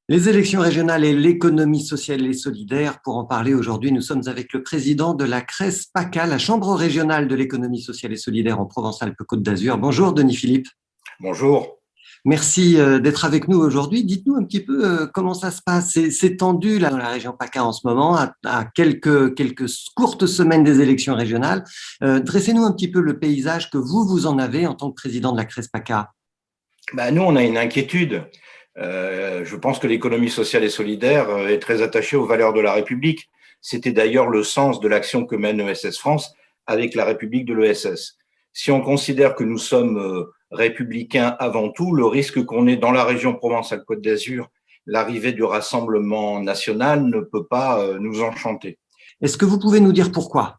Les élections régionales et l'économie sociale et solidaire. Pour en parler aujourd'hui, nous sommes avec le président de la CRES-PACA, la Chambre régionale de l'économie sociale et solidaire en Provence-Alpes-Côte d'Azur. Bonjour Denis Philippe. Bonjour. Merci d'être avec nous aujourd'hui. Dites-nous un petit peu comment ça se passe. C'est tendu là dans la région PACA en ce moment, à quelques courtes semaines des élections régionales. Dressez-nous un petit peu le paysage que vous en avez en tant que président de la CRES-PACA. Nous, on a une inquiétude. Je pense que l'économie sociale et solidaire est très attachée aux valeurs de la République. C'était d'ailleurs le sens de l'action que mène ESS France avec la République de l'ESS. Si on considère que nous sommes républicains avant tout, le risque qu'on ait dans la région Provence-Alpes-Côte d'Azur, l'arrivée du Rassemblement national ne peut pas nous enchanter. Est-ce que vous pouvez nous dire pourquoi?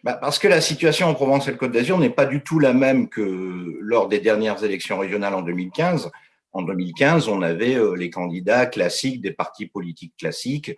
Parce que la situation en Provence-Alpes-Côte d'Azur n'est pas du tout la même que lors des dernières élections régionales en 2015. En 2015, on avait les candidats classiques des partis politiques classiques.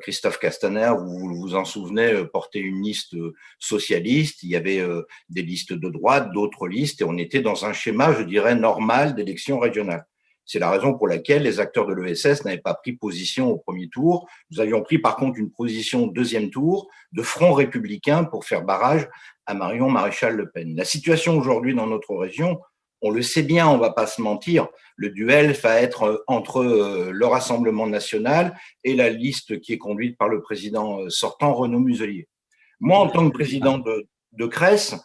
Christophe Castaner, vous vous en souvenez, portait une liste socialiste. Il y avait des listes de droite, d'autres listes, et on était dans un schéma, je dirais, normal d'élections régionales. C'est la raison pour laquelle les acteurs de l'ESS n'avaient pas pris position au premier tour. Nous avions pris par contre une position au deuxième tour de front républicain pour faire barrage à Marion Maréchal Le Pen. La situation aujourd'hui dans notre région, on le sait bien, on va pas se mentir, le duel va être entre le Rassemblement national et la liste qui est conduite par le président sortant, Renaud Muselier. Moi, en tant que président de CRES,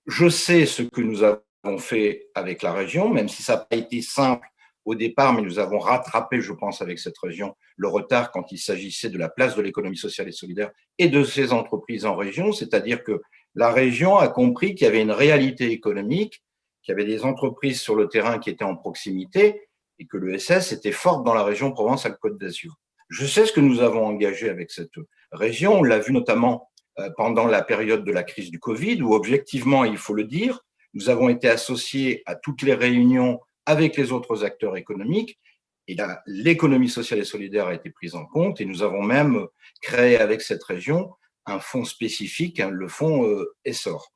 je sais ce que nous avons fait avec la région, même si ça n'a pas été simple au départ, mais nous avons rattrapé, je pense, avec cette région, le retard quand il s'agissait de la place de l'économie sociale et solidaire et de ses entreprises en région. C'est-à-dire que la région a compris qu'il y avait une réalité économique, qu'il y avait des entreprises sur le terrain qui étaient en proximité et que l'ESS était forte dans la région Provence-Alpes-Côte d'Azur. Je sais ce que nous avons engagé avec cette région. On l'a vu notamment pendant la période de la crise du Covid, où objectivement, il faut le dire, nous avons été associés à toutes les réunions avec les autres acteurs économiques. Et là, l'économie sociale et solidaire a été prise en compte et nous avons même créé avec cette région un fonds spécifique, le fonds Essor.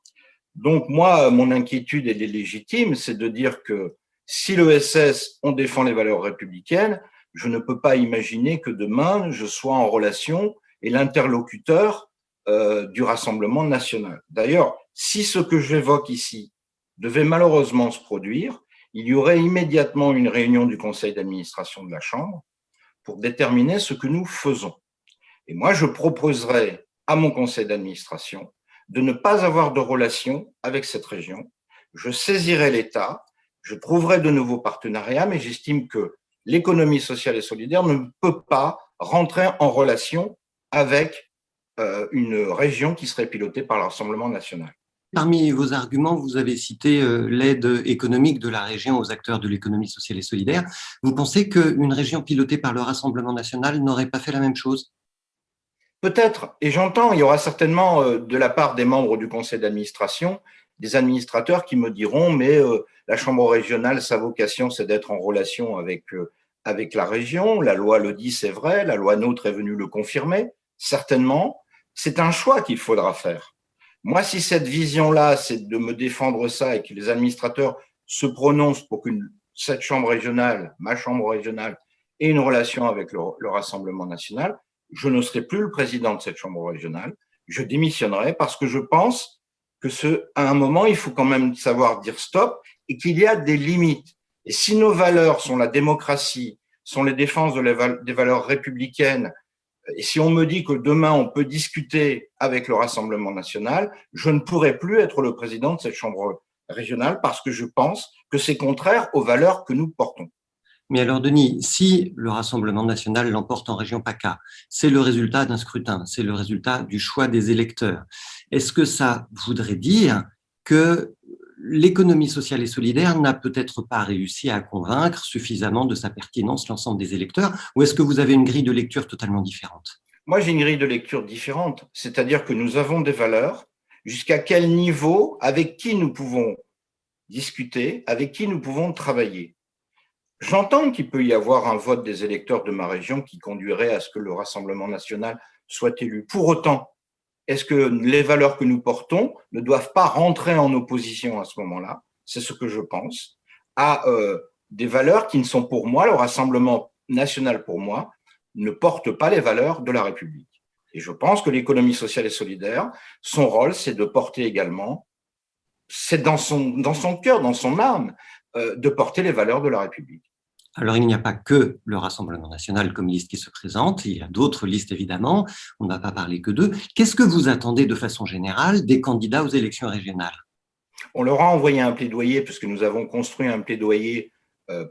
Donc moi, mon inquiétude, elle est légitime, c'est de dire que si l'ESS, on défend les valeurs républicaines, je ne peux pas imaginer que demain, je sois en relation et l'interlocuteur du Rassemblement national. D'ailleurs, si ce que j'évoque ici devait malheureusement se produire, il y aurait immédiatement une réunion du conseil d'administration de la Chambre pour déterminer ce que nous faisons. Et moi, je proposerais à mon conseil d'administration de ne pas avoir de relation avec cette région. Je saisirai l'État, je trouverai de nouveaux partenariats, mais j'estime que l'économie sociale et solidaire ne peut pas rentrer en relation avec une région qui serait pilotée par le Rassemblement national. Parmi vos arguments, vous avez cité l'aide économique de la région aux acteurs de l'économie sociale et solidaire. Vous pensez qu'une région pilotée par le Rassemblement national n'aurait pas fait la même chose? Peut-être, et j'entends, il y aura certainement de la part des membres du conseil d'administration des administrateurs qui me diront mais la chambre régionale, sa vocation, c'est d'être en relation avec la région. La loi le dit, c'est vrai. La loi NOTRe est venue le confirmer, certainement. C'est un choix qu'il faudra faire. Moi, si cette vision-là, c'est de me défendre ça et que les administrateurs se prononcent pour que cette chambre régionale, ma chambre régionale, ait une relation avec le Rassemblement national, je ne serai plus le président de cette chambre régionale. Je démissionnerai parce que je pense à un moment, il faut quand même savoir dire stop et qu'il y a des limites. Et si nos valeurs sont la démocratie, sont les défenses des valeurs républicaines, et si on me dit que demain on peut discuter avec le Rassemblement national, je ne pourrai plus être le président de cette chambre régionale parce que je pense que c'est contraire aux valeurs que nous portons. Mais alors, Denis, si le Rassemblement national l'emporte en région PACA, c'est le résultat d'un scrutin, c'est le résultat du choix des électeurs. Est-ce que ça voudrait dire que l'économie sociale et solidaire n'a peut-être pas réussi à convaincre suffisamment de sa pertinence l'ensemble des électeurs, ou est-ce que vous avez une grille de lecture totalement différente? Moi, j'ai une grille de lecture différente, c'est-à-dire que nous avons des valeurs, jusqu'à quel niveau, avec qui nous pouvons discuter, avec qui nous pouvons travailler. J'entends qu'il peut y avoir un vote des électeurs de ma région qui conduirait à ce que le Rassemblement national soit élu. Pour autant, est-ce que les valeurs que nous portons ne doivent pas rentrer en opposition à ce moment-là? C'est ce que je pense, à des valeurs qui ne sont pour moi, le Rassemblement national, pour moi, ne porte pas les valeurs de la République. Et je pense que l'économie sociale et solidaire, son rôle, c'est de porter également, c'est dans son cœur, dans son âme, de porter les valeurs de la République. Alors, il n'y a pas que le Rassemblement national comme liste qui se présente, il y a d'autres listes évidemment, on ne va pas parler que d'eux. Qu'est-ce que vous attendez de façon générale des candidats aux élections régionales? On leur a envoyé un plaidoyer, puisque nous avons construit un plaidoyer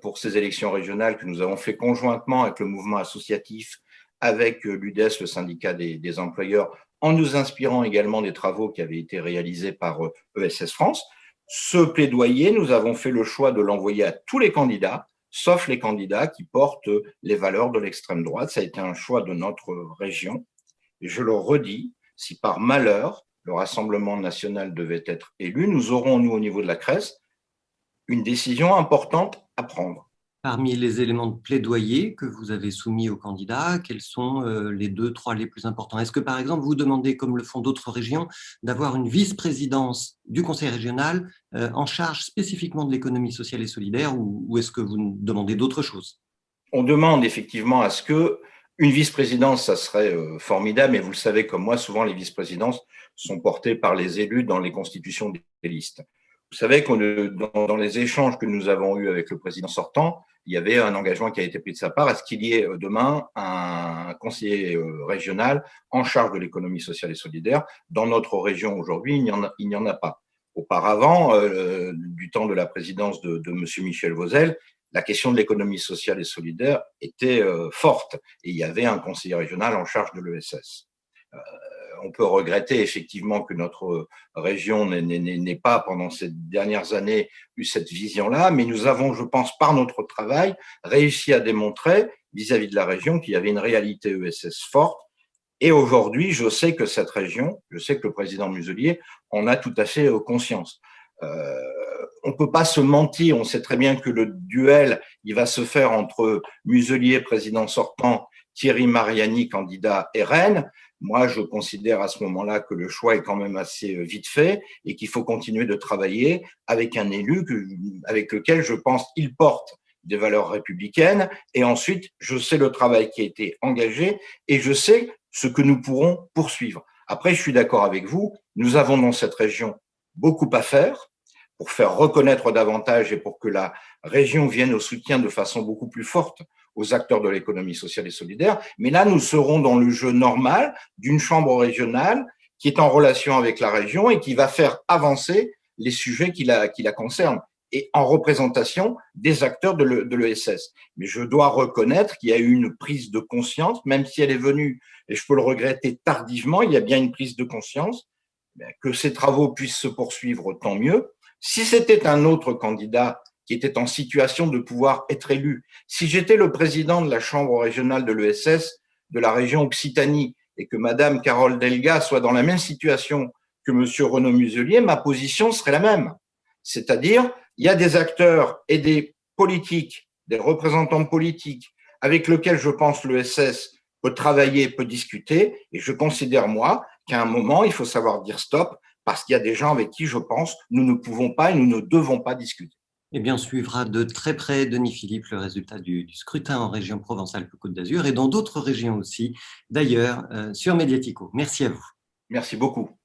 pour ces élections régionales que nous avons fait conjointement avec le mouvement associatif, avec l'UDES, le syndicat des employeurs, en nous inspirant également des travaux qui avaient été réalisés par ESS France. Ce plaidoyer, nous avons fait le choix de l'envoyer à tous les candidats, sauf les candidats qui portent les valeurs de l'extrême droite. Ça a été un choix de notre région. Et je le redis, si par malheur, le Rassemblement national devait être élu, nous aurons, nous, au niveau de la CRES, une décision importante à prendre. Parmi les éléments de plaidoyer que vous avez soumis aux candidats, quels sont les 2, 3 les plus importants? Est-ce que, par exemple, vous demandez, comme le font d'autres régions, d'avoir une vice-présidence du Conseil régional en charge spécifiquement de l'économie sociale et solidaire, ou est-ce que vous demandez d'autres choses? On demande effectivement à ce que une vice-présidence, ça serait formidable, mais vous le savez comme moi, souvent les vice-présidences sont portées par les élus dans les constitutions des listes. Vous savez que dans les échanges que nous avons eus avec le président sortant, il y avait un engagement qui a été pris de sa part à ce qu'il y ait demain un conseiller régional en charge de l'économie sociale et solidaire. Dans notre région aujourd'hui, il n'y en a pas. Auparavant, du temps de la présidence de M. Michel Vauzel, la question de l'économie sociale et solidaire était forte et il y avait un conseiller régional en charge de l'ESS. On peut regretter effectivement que notre région n'ait pas, pendant ces dernières années, eu cette vision-là, mais nous avons, je pense, par notre travail, réussi à démontrer vis-à-vis de la région qu'il y avait une réalité ESS forte. Et aujourd'hui, je sais que cette région, je sais que le président Muselier en a tout à fait conscience. On ne peut pas se mentir, on sait très bien que le duel, il va se faire entre Muselier, président sortant, Thierry Mariani, candidat RN. Moi, je considère à ce moment-là que le choix est quand même assez vite fait et qu'il faut continuer de travailler avec un élu avec lequel je pense qu'il porte des valeurs républicaines. Et ensuite, je sais le travail qui a été engagé et je sais ce que nous pourrons poursuivre. Après, je suis d'accord avec vous, nous avons dans cette région beaucoup à faire pour faire reconnaître davantage et pour que la région vienne au soutien de façon beaucoup plus forte aux acteurs de l'économie sociale et solidaire. Mais là, nous serons dans le jeu normal d'une chambre régionale qui est en relation avec la région et qui va faire avancer les sujets qui la concernent et en représentation des acteurs de l'ESS. Mais je dois reconnaître qu'il y a eu une prise de conscience, même si elle est venue, et je peux le regretter tardivement, il y a bien une prise de conscience, que ces travaux puissent se poursuivre, tant mieux. Si c'était un autre candidat qui était en situation de pouvoir être élu, si j'étais le président de la chambre régionale de l'ESS de la région Occitanie et que Madame Carole Delga soit dans la même situation que Monsieur Renaud Muselier, ma position serait la même. C'est-à-dire, il y a des acteurs et des politiques, des représentants politiques avec lesquels je pense l'ESS peut travailler, peut discuter, et je considère, moi, qu'à un moment, il faut savoir dire stop, parce qu'il y a des gens avec qui, je pense, nous ne pouvons pas et nous ne devons pas discuter. Eh bien, on suivra de très près, Denis Philippe, le résultat du scrutin en région Provence-Alpes-Côte d'Azur et dans d'autres régions aussi, d'ailleurs, sur Mediatico. Merci à vous. Merci beaucoup.